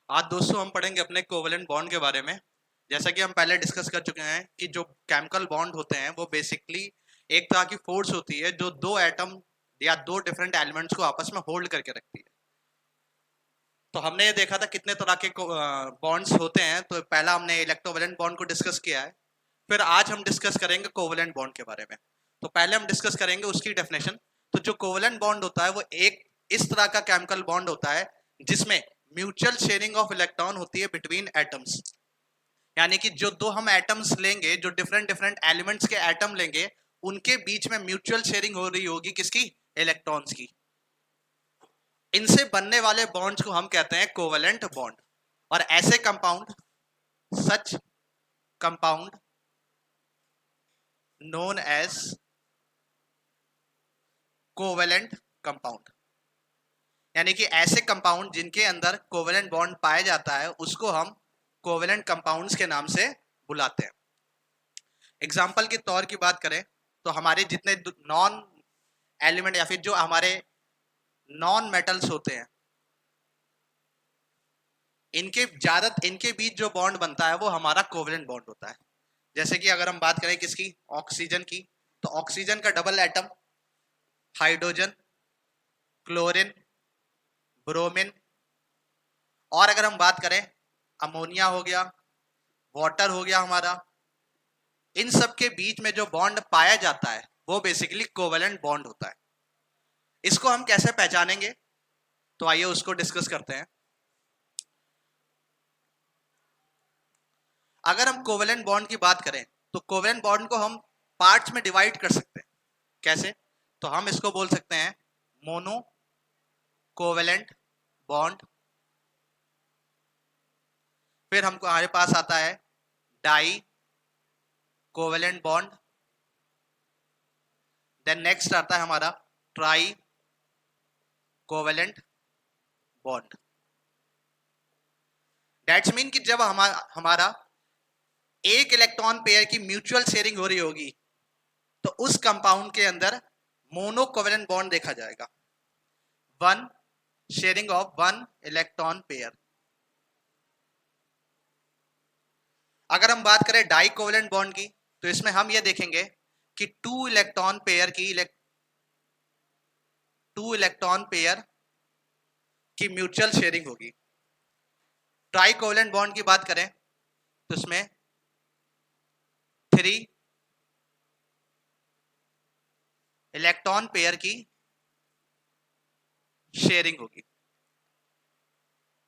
आज दोस्तों हम पढ़ेंगे अपने कोवेलेंट बॉन्ड के बारे में। जैसा कि हम पहले डिस्कस कर चुके हैं कि जो केमिकल बॉन्ड होते हैं वो बेसिकली एक तरह की फोर्स होती है जो दो एटम या दो डिफरेंट एलिमेंट्स को आपस में होल्ड करके रखती है। तो हमने ये देखा था कितने तरह के बॉन्ड्स होते हैं। तो पहला हमने इलेक्ट्रोवेलेंट बॉन्ड को डिस्कस किया है, फिर आज हम डिस्कस करेंगे कोवेलेंट बॉन्ड के बारे में। तो पहले हम डिस्कस करेंगे उसकी डेफिनेशन। तो जो कोवेलेंट बॉन्ड होता है वो एक इस तरह का केमिकल बॉन्ड होता है जिसमें म्यूचुअल शेयरिंग ऑफ इलेक्ट्रॉन होती है बिटवीन एटम्स। यानी कि जो दो हम एटम्स लेंगे, जो डिफरेंट डिफरेंट एलिमेंट्स के एटम लेंगे, उनके बीच में म्यूचुअल शेयरिंग हो रही होगी किसकी? इलेक्ट्रॉन्स की। इनसे बनने वाले बॉन्ड्स को हम कहते हैं कोवेलेंट बॉन्ड। और ऐसे compound, such compound known as covalent compound. यानी कि ऐसे कंपाउंड जिनके अंदर कोवेलेंट बॉन्ड पाया जाता है उसको हम कोवेलेंट कंपाउंड्स के नाम से बुलाते हैं। एग्जाम्पल के तौर की बात करें तो हमारे जितने नॉन एलिमेंट या फिर जो हमारे नॉन मेटल्स होते हैं, इनके बीच जो बॉन्ड बनता है वो हमारा कोवेलेंट बॉन्ड होता है। जैसे कि अगर हम बात करें किसकी? ऑक्सीजन की। तो ऑक्सीजन का double atom hydrogen, chlorine, bromine. और अगर हम बात करें अमोनिया हो गया, वाटर हो गया हमारा, इन सब के बीच में जो बॉन्ड पाया जाता है वो बेसिकली कोवेलेंट बॉन्ड होता है। इसको हम कैसे पहचानेंगे? तो आइए उसको डिस्कस करते हैं। अगर हम कोवेलेंट बॉन्ड की बात करें तो कोवेलेंट बॉन्ड को हम पार्ट्स में डिवाइड कर सकते हैं। कैसे? तो हम इसको बोल सकते हैं मोनो कोवेलेंट बॉन्ड, फिर हमको हमारे पास आता है di covalent bond, then next आता है हमारा tri covalent bond. That's mean कि जब हमारा एक इलेक्ट्रॉन पेयर की म्यूचुअल शेयरिंग हो रही होगी तो उस कंपाउंड के अंदर मोनो कोवेलेंट बॉन्ड देखा जाएगा, one sharing of one electron pair. अगर हम बात करें डाई कोवेलेंट बॉन्ड की तो इसमें हम ये देखेंगे कि टू इलेक्ट्रॉन पेयर की म्यूचुअल शेयरिंग होगी। ट्राई कोवेलेंट बॉन्ड की बात करें तो इसमें थ्री इलेक्ट्रॉन पेयर की शेयरिंग होगी।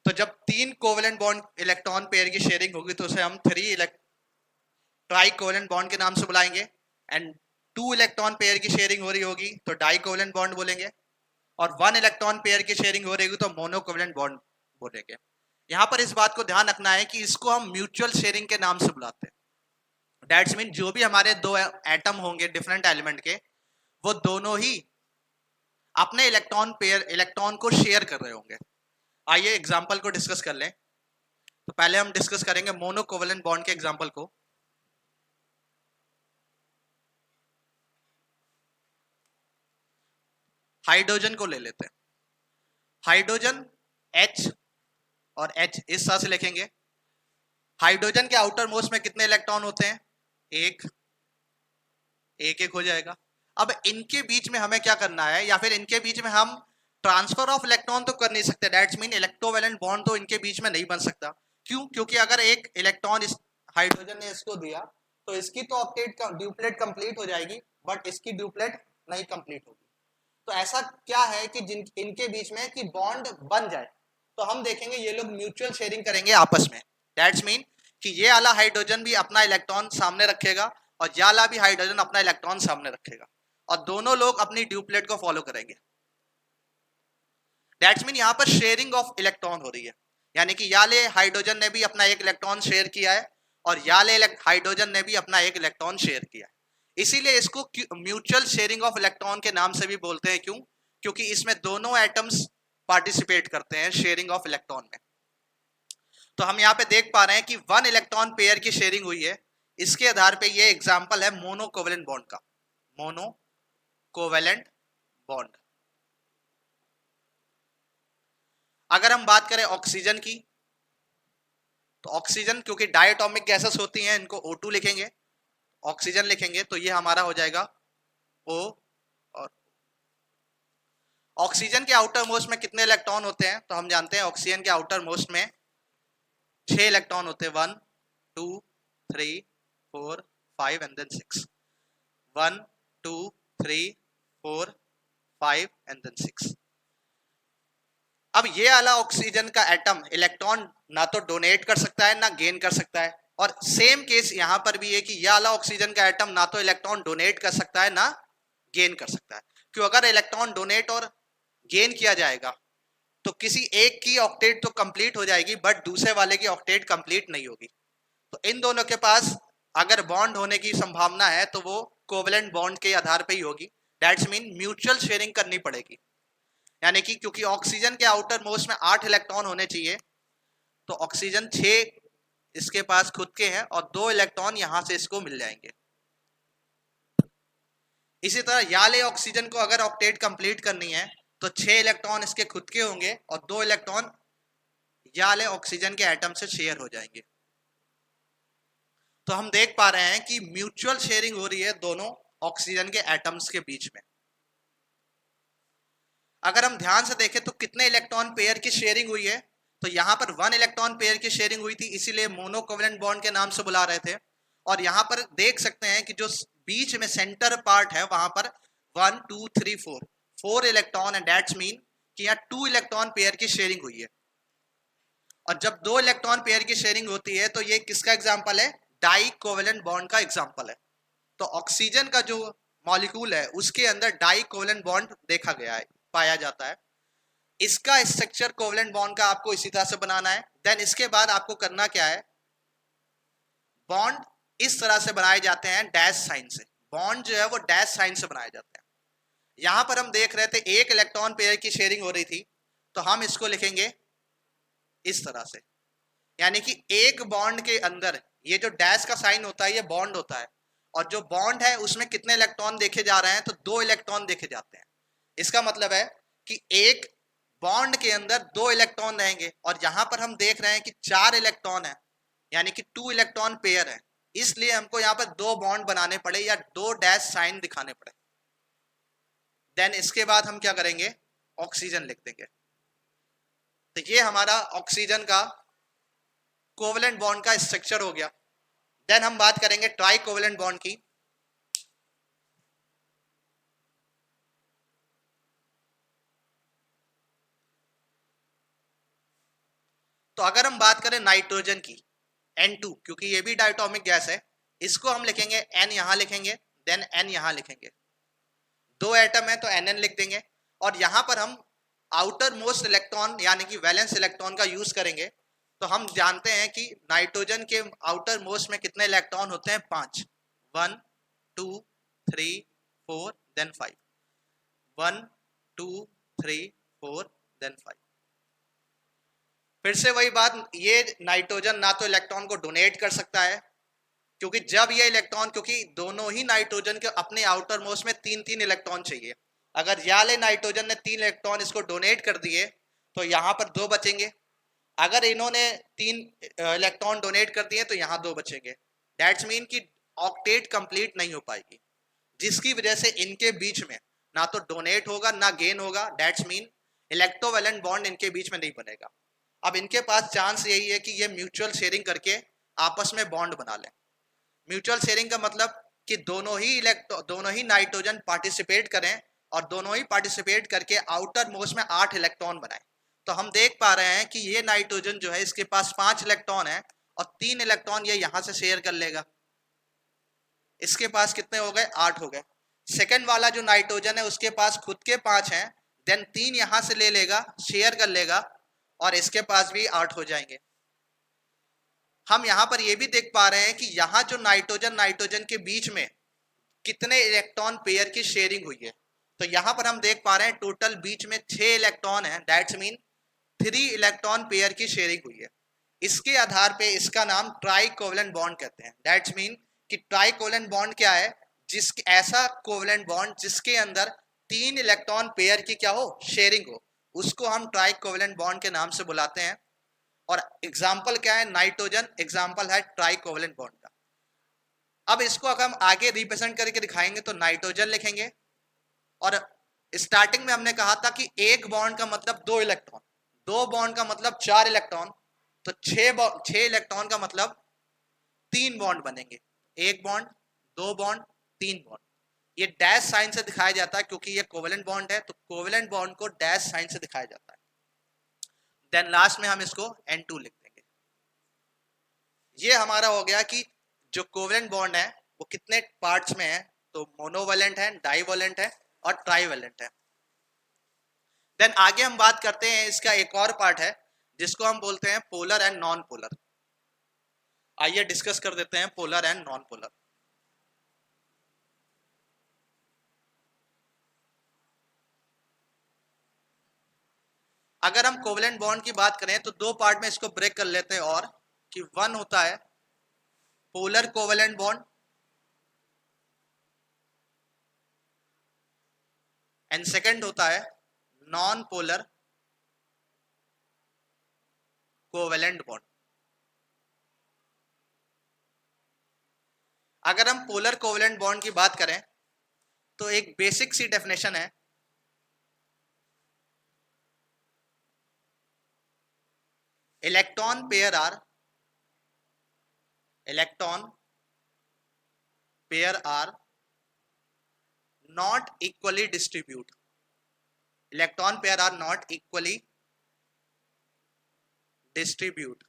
तो जब तीन कोवेलेंट बॉन्ड इलेक्ट्रॉन पेयर की शेयरिंग होगी तो उसे हम ट्राई कोवेलेंट बॉन्ड के नाम से बुलाएंगे। एंड टू इलेक्ट्रॉन पेयर की शेयरिंग हो रही होगी तो डाई कोवेलेंट बॉन्ड बोलेंगे, और वन इलेक्ट्रॉन पेयर की शेयरिंग हो रही होगी तो मोनो कोवेलेंट बॉन्ड बोलेंगे। यहां पर इस बात को ध्यान रखना है कि इसको हम म्यूचुअल शेयरिंग के नाम से बुलाते हैं। दैट्स मीन जो भी हमारे दो एटम होंगे डिफरेंट एलिमेंट के, वो दोनों ही अपने इलेक्ट्रॉन को शेयर कर रहे होंगे। आइए एग्जाम्पल को डिस्कस कर लें। तो पहले हम डिस्कस करेंगे मोनो कोवेलेंट बॉन्ड के एग्जाम्पल को। हाइड्रोजन को ले लेते हैं। हाइड्रोजन H और H इस तरह से लिखेंगे। हाइड्रोजन के आउटर मोस्ट में कितने इलेक्ट्रॉन होते हैं? एक एक एक हो जाएगा। अब इनके बीच में हमें क्या करना है, या फिर इनके बीच में हम ट्रांसफर ऑफ इलेक्ट्रॉन तो कर नहीं सकते। दैट्स मीन इलेक्ट्रोवेलेंट बॉन्ड तो इनके बीच में नहीं बन सकता। क्यों? क्योंकि अगर एक इलेक्ट्रॉन इस हाइड्रोजन ने इसको दिया तो इसकी तो ऑक्टेट ड्यूप्लेट कंप्लीट हो जाएगी, बट इसकी ड्यूप्लेट नहीं कंप्लीट होगी। तो ऐसा क्या है कि जिन इनके बीच में कि बॉन्ड बन जाए, तो हम देखेंगे ये लोग म्यूचुअल शेयरिंग करेंगे आपस में। दैट्स मीन कि ये वाला हाइड्रोजन भी अपना इलेक्ट्रॉन सामने रखेगा और ये वाला भी हाइड्रोजन अपना इलेक्ट्रॉन सामने रखेगा, और दोनों लोग अपनी ड्यूप्लेट को फॉलो करेंगे। दैट्स मीन यहां पर शेयरिंग ऑफ इलेक्ट्रॉन हो रही है। यानी कि याले हाइड्रोजन ने भी अपना एक इलेक्ट्रॉन शेयर किया है और याले हाइड्रोजन ने भी अपना एक इलेक्ट्रॉन शेयर किया है। इसीलिए इसको म्यूचुअल शेयरिंग ऑफ इलेक्ट्रॉन के नाम से भी बोलते हैं। क्यों? क्योंकि इसमें दोनों एटम्स पार्टिसिपेट करते हैं शेयरिंग ऑफ इलेक्ट्रॉन में। तो हम यहाँ पे देख पा रहे हैं कि वन इलेक्ट्रॉन पेयर की शेयरिंग हुई है। इसके आधार पे ये एग्जांपल है मोनो कोवेलेंट बॉन्ड का। Mono covalent bond. अगर हम बात करें ऑक्सीजन की तो ऑक्सीजन क्योंकि डायटोमिक गैसेस होती हैं, इनको O2 लिखेंगे, ऑक्सीजन लिखेंगे, तो ये हमारा हो जाएगा O। और ऑक्सीजन के आउटर मोस्ट में कितने इलेक्ट्रॉन होते हैं? तो हम जानते हैं ऑक्सीजन के आउटर मोस्ट में 6 इलेक्ट्रॉन होते हैं, 1 2 3 4 5 एंड देन 6। 1 2 3 4 5 and then 6। अब ये वाला ऑक्सीजन का एटम इलेक्ट्रॉन ना तो डोनेट कर सकता है ना गेन कर सकता है, और सेम केस यहां पर भी है कि ये वाला ऑक्सीजन का एटम ना तो इलेक्ट्रॉन डोनेट कर सकता है ना गेन कर सकता है। क्यों? अगर इलेक्ट्रॉन डोनेट और गेन किया जाएगा तो किसी एक की ऑक्टेट तो कंप्लीट हो जाएगी, बट दूसरे वाले की ऑक्टेट कंप्लीट नहीं होगी। तो इन दोनों के पास अगर बॉन्ड होने की संभावना है तो वो कोवेलेंट बॉन्ड के आधार पर ही होगी। दैट्स मीन म्यूचुअल शेयरिंग करनी पड़ेगी। यानी कि क्योंकि ऑक्सीजन के आउटर मोस्ट में 8 इलेक्ट्रॉन होने चाहिए, तो ऑक्सीजन 6 इसके पास खुद के हैं और 2 इलेक्ट्रॉन यहां से इसको मिल जाएंगे। इसी तरह याले ऑक्सीजन को अगर ऑक्टेट कंप्लीट करनी है तो 6 इलेक्ट्रॉन इसके खुद के होंगे और 2 इलेक्ट्रॉन याले ऑक्सीजन के एटम से शेयर हो जाएंगे। तो हम देख पा रहे हैं कि म्यूचुअल शेयरिंग हो रही है दोनों ऑक्सीजन के एटम्स के बीच में। अगर हम ध्यान से देखें तो कितने इलेक्ट्रॉन पेयर की शेयरिंग हुई है? तो यहां पर 1 इलेक्ट्रॉन पेयर की शेयरिंग हुई थी, इसीलिए मोनोकोवेलेंट बॉन्ड के नाम से बुला रहे थे। और यहां पर देख सकते हैं कि जो बीच में सेंटर पार्ट है वहां पर 1 2 3 4 इलेक्ट्रॉन है। दैट्स मीन कि यहाँ 2 इलेक्ट्रॉन पेयर की शेयरिंग हुई है। और जब 2 इलेक्ट्रॉन पेयर की शेयरिंग होती है तो ये किसका एग्जाम्पल है? डाई कोवेलेंट बॉन्ड का एग्जाम्पल है। तो ऑक्सीजन का जो मॉलिक्यूल है उसके अंदर डाई कोवेलेंट बॉन्ड देखा गया है, पाया जाता है। इसका स्ट्रक्चर कोवेलेंट बॉन्ड का आपको इसी तरह से बनाना है। देन इसके बाद आपको करना क्या है? बॉन्ड इस तरह से बनाए जाते हैं डैश साइन से। बॉन्ड जो है वो डैश साइन से बनाए जाते हैं। यहां पर हम देख रहे थे 1 इलेक्ट्रॉन पेयर की शेयरिंग हो रही थी, तो हम इसको लिखेंगे इस तरह से। यानी कि एक बॉन्ड के अंदर ये जो डैश का साइन होता है ये बॉन्ड होता है, और जो बॉन्ड है उसमें कितने इलेक्ट्रॉन देखे जा रहे हैं? तो 2 इलेक्ट्रॉन देखे जाते हैं। इसका मतलब है कि एक बॉन्ड के अंदर 2 इलेक्ट्रॉन रहेंगे, और यहां पर हम देख रहे हैं कि 4 इलेक्ट्रॉन है, यानी कि 2 इलेक्ट्रॉन पेयर है। इसलिए हमको यहां पर 2 बॉन्ड बनाने पड़े या 2 डैश साइन दिखाने पड़े। देन इसके बाद हम क्या करेंगे? ऑक्सीजन लिख देंगे। तो ये हमारा ऑक्सीजन का कोवेलेंट बॉन्ड का स्ट्रक्चर हो गया। देन हम बात करेंगे ट्राई कोवेलेंट बॉन्ड की। तो अगर हम बात करें नाइट्रोजन की, N2, क्योंकि ये भी डायटोमिक गैस है, इसको हम लिखेंगे N, यहां लिखेंगे, देन N यहां लिखेंगे। 2 एटम है तो Nn लिख देंगे। और यहां पर हम आउटर मोस्ट इलेक्ट्रॉन यानी कि वैलेंस इलेक्ट्रॉन का यूज करेंगे। तो हम जानते हैं कि नाइट्रोजन के आउटर मोस्ट में कितने इलेक्ट्रॉन होते हैं? 5। 1 2 3 4 देन 5। 1 2 3 4 देन 5। फिर से वही बात, ये नाइट्रोजन ना तो इलेक्ट्रॉन को डोनेट कर सकता है, क्योंकि जब ये इलेक्ट्रॉन, क्योंकि दोनों ही नाइट्रोजन के अपने आउटर मोस्ट में 3-3 इलेक्ट्रॉन चाहिए। अगर याले नाइट्रोजन ने 3 इलेक्ट्रॉन इसको डोनेट कर दिए तो यहां पर 2 बचेंगे। अगर इन्होंने 3 इलेक्ट्रॉन डोनेट कर दिए तो यहां 2 बचेंगे। दैट्स मीन कि ऑक्टेट कंप्लीट नहीं हो पाएगी, जिसकी वजह से इनके बीच में ना तो डोनेट होगा ना गेन होगा। दैट्स मीन इलेक्ट्रोवैलेंट बॉन्ड इनके बीच में नहीं बनेगा। अब इनके पास चांस यही है कि ये म्यूचुअल शेयरिंग करके आपस में बॉन्ड बना लें। म्यूचुअल शेयरिंग का मतलब कि दोनों ही नाइट्रोजन पार्टिसिपेट करें और दोनों ही पार्टिसिपेट करके आउटर मोस्ट में 8 इलेक्ट्रॉन बनाए। तो हम देख पा रहे हैं कि ये नाइट्रोजन जो है इसके पास 5 इलेक्ट्रॉन है और 3 इलेक्ट्रॉन ये यहां से शेयर कर लेगा। इसके पास कितने हो गए? 8 हो गए। सेकंड वाला जो नाइट्रोजन है उसके पास खुद के 5 हैं, देन 3 यहां से ले लेगा, शेयर कर लेगा, और इसके पास भी 8 हो जाएंगे। हम यहां पर यह भी देख पा रहे हैं कि यहां जो नाइट्रोजन के बीच में कितने इलेक्ट्रॉन पेयर की शेयरिंग हुई है। तो यहां पर हम देख पा रहे हैं टोटल बीच में 6 इलेक्ट्रॉन है। दैट्स मीन 3 इलेक्ट्रॉन पेयर की शेयरिंग हुई है। इसके आधार पे इसका नाम ट्राई कोवेलेंट बॉन्ड कहते हैं। दैट्स मीन कि ट्राई कोवेलेंट बॉन्ड क्या है? ऐसा कोवेलेंट बॉन्ड जिसके अंदर 3 इलेक्ट्रॉन पेयर की क्या हो? शेयरिंग हो, उसको हम ट्राई कोवेलेंट बॉन्ड के नाम से बुलाते हैं। और एग्जाम्पल क्या है, नाइट्रोजन एग्जाम्पल है ट्राई कोवेलेंट बॉन्ड का। अब इसको अगर हम आगे रिप्रेजेंट करके दिखाएंगे तो नाइट्रोजन लिखेंगे, और स्टार्टिंग में हमने कहा था कि एक बॉन्ड का मतलब 2 इलेक्ट्रॉन, 2 बॉन्ड का मतलब 4 इलेक्ट्रॉन, तो 6 इलेक्ट्रॉन का मतलब 3 बॉन्ड बनेंगे। एक बॉन्ड, 2 बॉन्ड, 3 बॉन्ड। ये डैश साइन से दिखाया जाता है क्योंकि ये कोवेलेंट बॉन्ड है, तो कोवेलेंट बॉन्ड को डैश साइन से दिखाया जाता है। देन लास्ट में हम इसको N2 लिख देंगे। ये हमारा हो गया कि जो कोवेलेंट बॉन्ड है वो कितने पार्ट्स में है, तो मोनोवेलेंट है, डाइवेलेंट है और ट्राइवेलेंट है। देन आगे हम बात करते हैं, इसका एक और पार्ट है जिसको हम बोलते हैं पोलर एंड नॉन पोलर। आइए डिस्कस कर देते हैं पोलर एंड नॉन पोलर। अगर हम कोवेलेंट बॉन्ड की बात करें तो 2 पार्ट में इसको ब्रेक कर लेते हैं, और कि वन होता है polar covalent bond and second होता है नॉन पोलर कोवेलेंट बॉन्ड। अगर हम पोलर कोवेलेंट बॉन्ड की बात करें तो एक बेसिक सी डेफिनेशन है, electron pair are not equally distribute. Electron pair are not equally distributed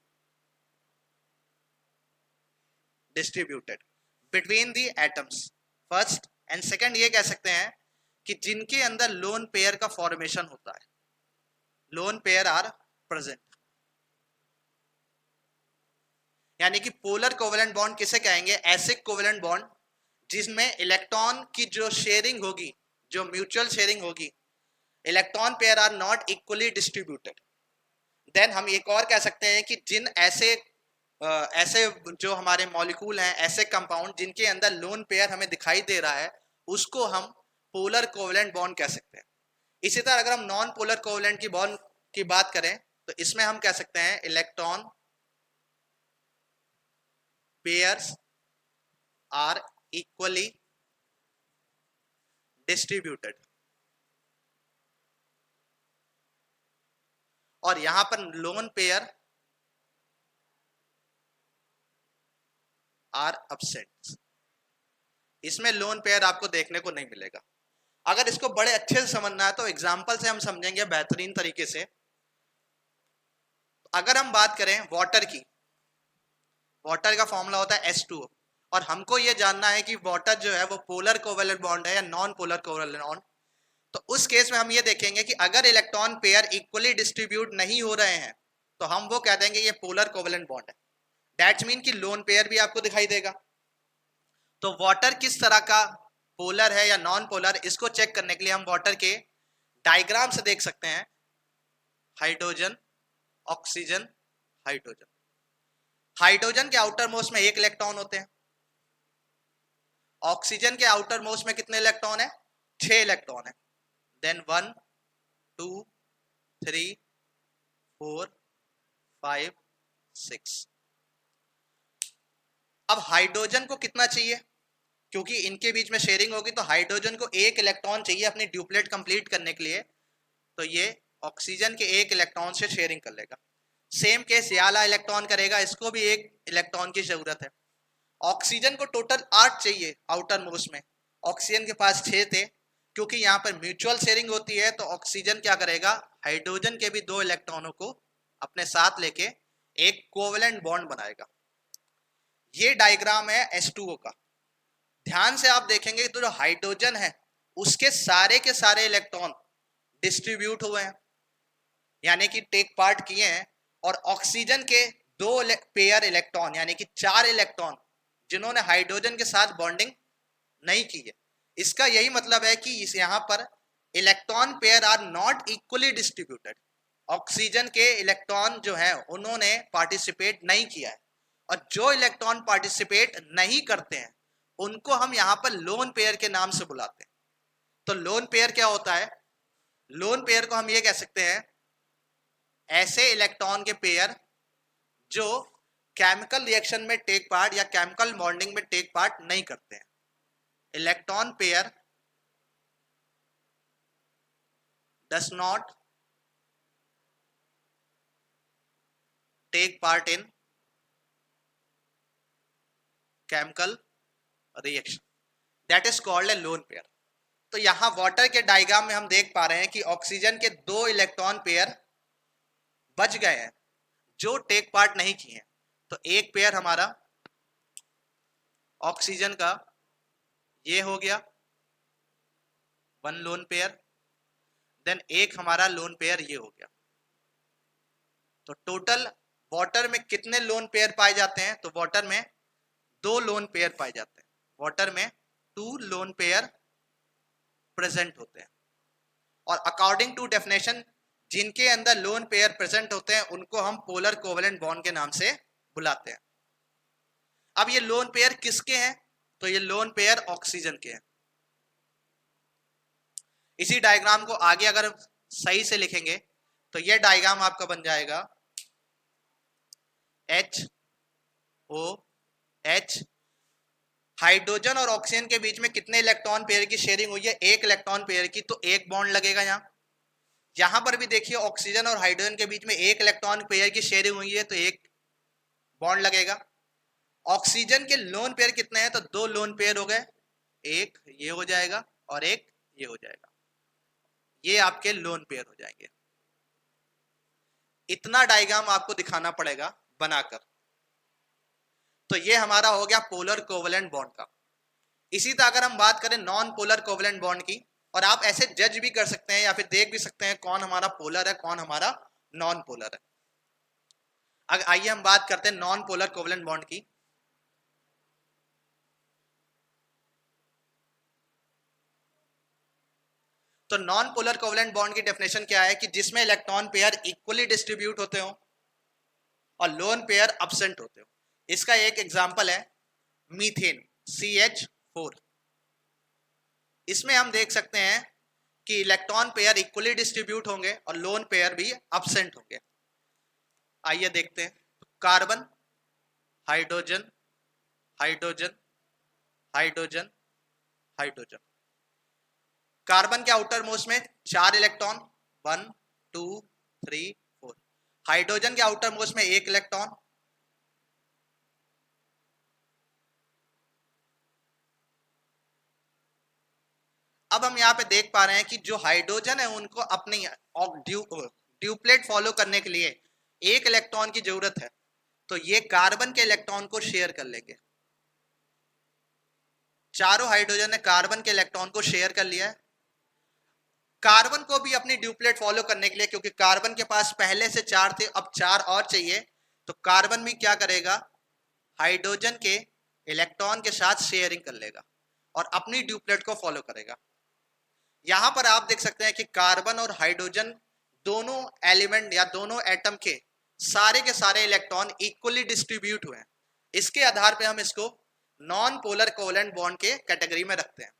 between the atoms. First and second ये कह सकते हैं कि जिनके अंदर लोन पेयर का फॉर्मेशन होता है, लोन पेयर आर प्रेजेंट। यानी कि पोलर कोवेलेंट बॉन्ड किसे कहेंगे, ऐसे कोवेलेंट बॉन्ड जिसमें इलेक्ट्रॉन की जो शेयरिंग होगी, जो म्यूचुअल शेयरिंग होगी, electron pair are not equally distributed. Then हम एक और कह सकते हैं कि जिन ऐसे जो हमारे मॉलिक्यूल हैं, ऐसे कंपाउंड जिनके अंदर लोन पेयर हमें दिखाई दे रहा है, उसको हम पोलर कोवेलेंट बॉन्ड कह सकते हैं। इसी तरह अगर हम नॉन पोलर कोवेलेंट की बॉन्ड की बात करें तो इसमें हम कह सकते हैं electron pairs are equally distributed, और यहां पर लोन पेयर आर एब्सेंट। इसमें लोन पेयर आपको देखने को नहीं मिलेगा। अगर इसको बड़े अच्छे से समझना है तो एग्जांपल से हम समझेंगे बेहतरीन तरीके से। अगर हम बात करें वाटर की, वाटर का फॉर्मूला होता है H2O, और हमको ये जानना है कि वाटर जो है वो पोलर कोवेलेंट बॉन्ड है या नॉन पोलर कोवेलेंट बॉन्ड। तो उस केस में हम ये देखेंगे कि अगर इलेक्ट्रॉन पेयर इक्वली डिस्ट्रीब्यूट नहीं हो रहे हैं तो हम वो कह देंगे ये पोलर कोवेलेंट बॉन्ड है। दैट्स मीन कि लोन पेयर भी आपको दिखाई देगा। तो वाटर किस तरह का पोलर है या नॉन पोलर, इसको चेक करने के लिए हम वाटर के डायग्राम से देख सकते हैं। Hydrogen, oxygen, hydrogen. हाइड्रोजन के आउटर मोस्ट में 1 इलेक्ट्रॉन होते हैं। ऑक्सीजन के आउटर मोस्ट में कितने इलेक्ट्रॉन है, 6 इलेक्ट्रॉन है। देन 1 2 3 4 5 6। अब हाइड्रोजन को कितना चाहिए, क्योंकि इनके बीच में शेयरिंग होगी तो हाइड्रोजन को 1 इलेक्ट्रॉन चाहिए अपनी ड्यूप्लेट कंप्लीट करने के लिए, तो ये ऑक्सीजन के 1 इलेक्ट्रॉन से शेयरिंग कर लेगा। सेम केस ये वाला इलेक्ट्रॉन करेगा, इसको भी 1 इलेक्ट्रॉन की जरूरत है। ऑक्सीजन को टोटल 8 चाहिए आउटर मोस्ट में, ऑक्सीजन के पास 6 थे। क्योंकि यहाँ पर म्यूचुअल शेयरिंग होती है तो ऑक्सीजन क्या करेगा, हाइड्रोजन के भी 2 इलेक्ट्रॉनों को अपने साथ लेके एक कोवेलेंट बॉन्ड बनाएगा। ये डायग्राम है H2O का। ध्यान से आप देखेंगे तो जो हाइड्रोजन है उसके सारे के सारे इलेक्ट्रॉन डिस्ट्रीब्यूट हुए हैं, यानी कि टेक पार्ट किए हैं, और ऑक्सीजन के 2 पेयर इलेक्ट्रॉन यानी कि 4 इलेक्ट्रॉन जिन्होंने हाइड्रोजन के साथ बॉन्डिंग नहीं की है। इसका यही मतलब है कि इस यहाँ पर electron pair are not equally distributed. Oxygen के इलेक्ट्रॉन जो है उन्होंने पार्टिसिपेट नहीं किया है, और जो इलेक्ट्रॉन पार्टिसिपेट नहीं करते हैं उनको हम यहाँ पर लोन पेयर के नाम से बुलाते हैं। तो लोन पेयर क्या होता है, लोन पेयर को हम ये कह सकते हैं ऐसे इलेक्ट्रॉन के पेयर जो केमिकल रिएक्शन में टेक पार्ट या केमिकल बॉन्डिंग में टेक पार्ट नहीं करते हैं. Electron pair does not take part in chemical reaction, that is called a lone pair. तो यहां वाटर के डायग्राम में हम देख पा रहे हैं कि ऑक्सीजन के 2 इलेक्ट्रॉन पेयर बच गए हैं जो टेक पार्ट नहीं किए हैं. तो एक पेयर हमारा ऑक्सीजन का ये हो गया 1 लोन पेयर, देन एक हमारा लोन पेयर ये हो गया. तो टोटल वाटर में कितने लोन पेयर पाए जाते हैं? तो वाटर में 2 लोन पेयर पाए जाते हैं. वाटर में 2 लोन पेयर प्रेजेंट होते हैं. और अकॉर्डिंग टू डेफिनेशन जिनके अंदर लोन पेयर प्रेजेंट होते हैं उनको हम पोलर कोवेलेंट बॉन्ड के नाम से बुलाते हैं. अब ये लोन पेयर किसके हैं? तो ये लोन पेयर ऑक्सीजन के हैं. इसी डायग्राम को आगे अगर सही से लिखेंगे तो ये डायग्राम आपका बन जाएगा HOH. हाइड्रोजन और ऑक्सीजन के बीच में कितने इलेक्ट्रॉन पेयर की शेयरिंग हुई है? 1 इलेक्ट्रॉन पेयर की. तो एक बॉन्ड लगेगा यहां पर भी देखिए ऑक्सीजन और हाइड्रोजन के बीच में 1 इलेक्ट्रॉन पेयर की शेयरिंग हुई है तो एक बॉन्ड लगेगा. ऑक्सीजन के लोन पेयर कितने हैं? तो 2 लोन पेयर हो गए, एक ये हो जाएगा और एक ये हो जाएगा. ये आपके लोन पेयर हो जाएंगे. इतना डायग्राम आपको दिखाना पड़ेगा बनाकर. तो ये हमारा हो गया पोलर कोवेलेंट बॉन्ड का. इसी तरह अगर हम बात करें नॉन पोलर कोवेलेंट बॉन्ड की, और आप ऐसे जज भी कर सकते हैं या फिर देख भी सकते हैं कौन हमारा पोलर है कौन हमारा नॉन पोलर है. अब आइए हम बात करते हैं नॉन पोलर कोवेलेंट बॉन्ड की. तो नॉन पोलर कोवेलेंट बॉन्ड की डेफिनेशन क्या है कि जिसमें इलेक्ट्रॉन पेयर इक्वली डिस्ट्रीब्यूट होते हो और लोन पेयर एब्सेंट होते हो. इसका एक एग्जांपल है मीथेन CH4. इसमें हम देख सकते हैं कि इलेक्ट्रॉन पेयर इक्वली डिस्ट्रीब्यूट होंगे और लोन पेयर भी एब्सेंट होंगे. आइए देखते हैं. Carbon, hydrogen, hydrogen, hydrogen, hydrogen. Carbon के आउटर मोस्ट में 4 इलेक्ट्रॉन 1 2 3 4. हाइड्रोजन के आउटर मोस्ट में 1 इलेक्ट्रॉन. अब हम यहाँ पे देख पा रहे हैं कि जो हाइड्रोजन है उनको अपने ड्यूप्लेट फॉलो करने के लिए 1 इलेक्ट्रॉन की जरूरत है. तो ये कार्बन के इलेक्ट्रॉन को शेयर कर लेंगे. चारों हाइड्रोजन ने कार्बन के इलेक्ट्रॉन को शेयर कर लिया है. कार्बन को भी अपनी ड्यूप्लेट फॉलो करने के लिए, क्योंकि कार्बन के पास पहले से 4 थे अब 4 और चाहिए, तो कार्बन भी क्या करेगा? हाइड्रोजन के इलेक्ट्रॉन के साथ शेयरिंग कर लेगा और अपनी ड्यूप्लेट को फॉलो करेगा. यहां पर आप देख सकते हैं कि कार्बन और हाइड्रोजन दोनों एलिमेंट या दोनों एटम के सारे इलेक्ट्रॉन इक्वली डिस्ट्रीब्यूट हुए हैं. इसके आधार पर हम इसको नॉन पोलर कोवेलेंट बॉन्ड के कैटेगरी में रखते हैं.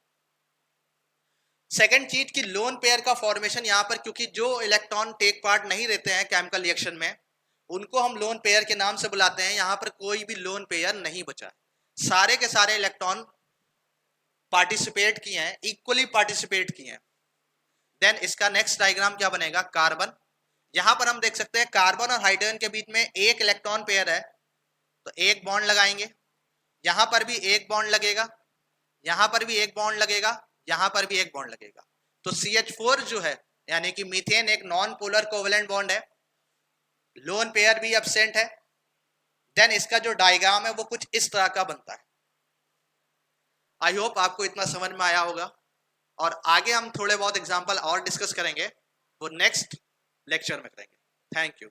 सेकेंड चीज की लोन पेयर का फॉर्मेशन यहां पर, क्योंकि जो इलेक्ट्रॉन टेक पार्ट नहीं रहते हैं केमिकल रिएक्शन में उनको हम लोन पेयर के नाम से बुलाते हैं. यहां पर कोई भी लोन पेयर नहीं बचा. सारे के सारे इलेक्ट्रॉन पार्टिसिपेट किए हैं, इक्वली पार्टिसिपेट किए हैं. देन इसका नेक्स्ट डायग्राम क्या बनेगा? कार्बन. यहां पर हम देख सकते हैं कार्बन और हाइड्रोजन के बीच में 1 इलेक्ट्रॉन पेयर है तो एक बॉन्ड लगाएंगे. यहां पर भी एक बॉन्ड लगेगा, यहां पर भी एक बॉन्ड लगेगा, यहां पर भी एक बॉन्ड लगेगा. तो CH4 जो है यानी कि मीथेन एक नॉन पोलर कोवेलेंट बॉन्ड है, लोन पेयर भी एब्सेंट है. देन इसका जो डायग्राम है वो कुछ इस तरह का बनता है. आई होप आपको इतना समझ में आया होगा और आगे हम थोड़े बहुत एग्जांपल और डिस्कस करेंगे, वो नेक्स्ट लेक्चर में करेंगे. Thank you.